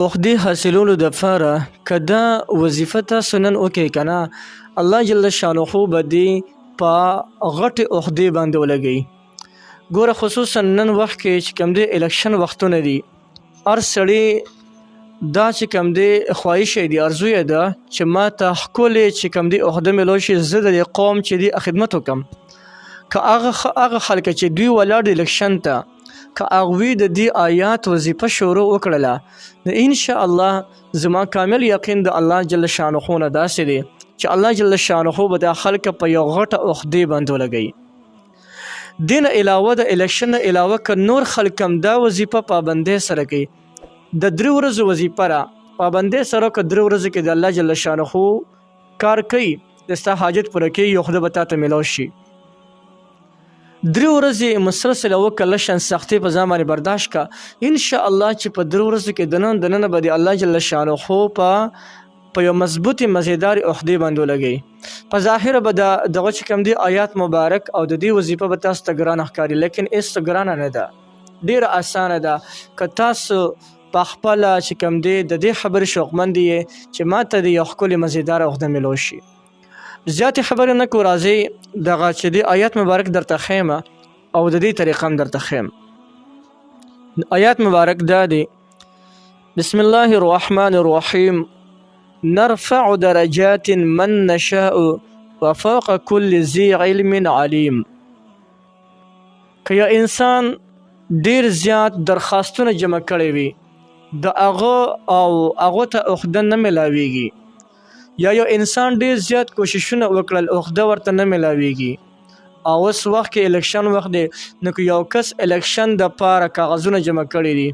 عقدې حاصلولو دپاره که دا وظیفه تاسو نن وکئ که نه الله جل شانه به دې په غټې عقدې باندې ولګوي. ګوره خصوصا نن وخت کې چې کوم دی الکشن وختونه دي، هر سړی دا چې کوم دی خواهش یې دی، ارزو یې ده چې ما ته ښکلې چې کوم دی عقده میلاو شي، زه د دې قوم چې دی خدمت وکړم. که هغه خلک چې دوی ولاړ دي الکشن ته، که هغوی د دې آیات وظیفه شروع وکړله، نو انشاءالله زما کامل یقین د الله جل شانه نه داسې دی چې الله جل شانه به دا خلک په یو غټه عقدې باندې ولګوي. دې نه علاوه د الکشن نه علاوه که نور خلک هم دا وظیفه پابندۍ سره کوي، د 3 ورځو وظیفه را پابندۍ سره که 3 ورځې کې د الله جل شانه کار کوي، د ستا حاجت پوره کوي، یو خدای به تا ته میلاو شي. 3 ورځې مسلسله وکړه، لږ سختۍ په ځان باندې برداشت کا، انشاءالله چې په 3 ورځو کې دننه به د الله جل شانه په یو مضبوطې مزیدار عقدې باندې ولګوي. په ظاهره به دغه چې کوم دی آیات مبارک او د دې وظیفه به تاسو ته ګرانه ښکاري، لیکن هېڅ ګرانه نه ده، ډېره اسانه ده. که تاسو په خپله چې کوم دی د دې خبرې شوقمند یې چې ما ته د یو ښکلې مزیداره عقده میلاو شي. زیاتې خبرې نه کو، راځئ دغه چې دی آیات مبارک درته ښیم او د دې طریقه هم درته ښیم. آیات مبارک دا دی: بسم الله الرحمن الرحیم نرفع درجات من نشاء وفوق كل ذي علم علیم. که یو انسان ډیر زیات درخواستونه جمع کړی وي، د هغه ته عقده نه میلاویږي، یا یو انسان ډیر زیات کوششونه وکړل عقده ورته نه میلاویږي، او اوس وخت کې الکشن وخت دی، نو که یو کس الکشن دپاره کاغذونه جمع کړي دي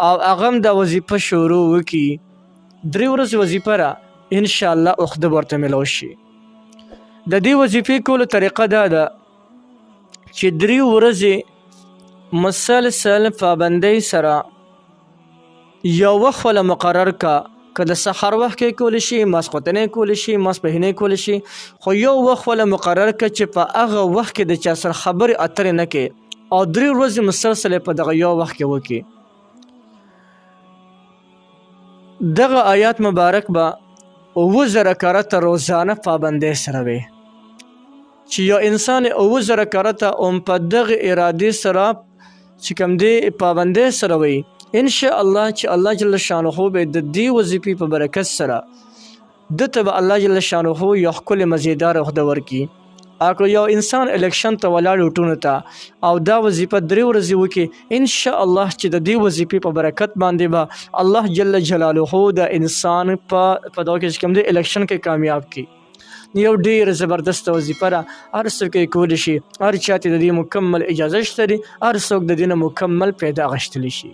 او هغه هم دا وظیفه شروع وکړي، 3 ورځې وظیفه را انشاءالله عقده ورته میلاو شي. د دې وظیفې کولو طریقه دا ده چې 3 ورځې مسلسل پابندۍ سره یو وخت ولا مقرر کا، که د سحر وخت کې کولی شي، ماسخوتنۍ کولی شي، ماسپښینۍ کولی شي، خو یو وخت ولا مقرر کا چې په هغه وخت کې د چا سره خبرې اترې نه کوي او 3 ورځې مسلسل په دغه یو وخت کې وکړي. دغه آیات مبارک به 7000 کرته روزانه پابندۍ سره وي، چې یو انسان 7000 کرته په دغه ارادې سره چې کوم دی پابندۍ سره وي، انشاءالله چې الله جل شانه به د دې وظیفې په برکت سره دته به الله جل شانه یو ښکلې مزیدار عقده ورکړي. اکه یو انسان الکشن ته ولاړ وټونو ته او دا وظیفه 3 ورځې وکړي، انشاءالله چې د دې وظیفې په برکت باندې به الله جل جلاله د انسان په دغه کې چې کوم دی الکشن کې کامیاب کړي. یو ډیر زبردست وظیفه را هر څوک یې کولی شي، هر چاته د دې مکمل اجازه شته دی، هر څوک د دې نه مکمل پیدا اخیستلی شي.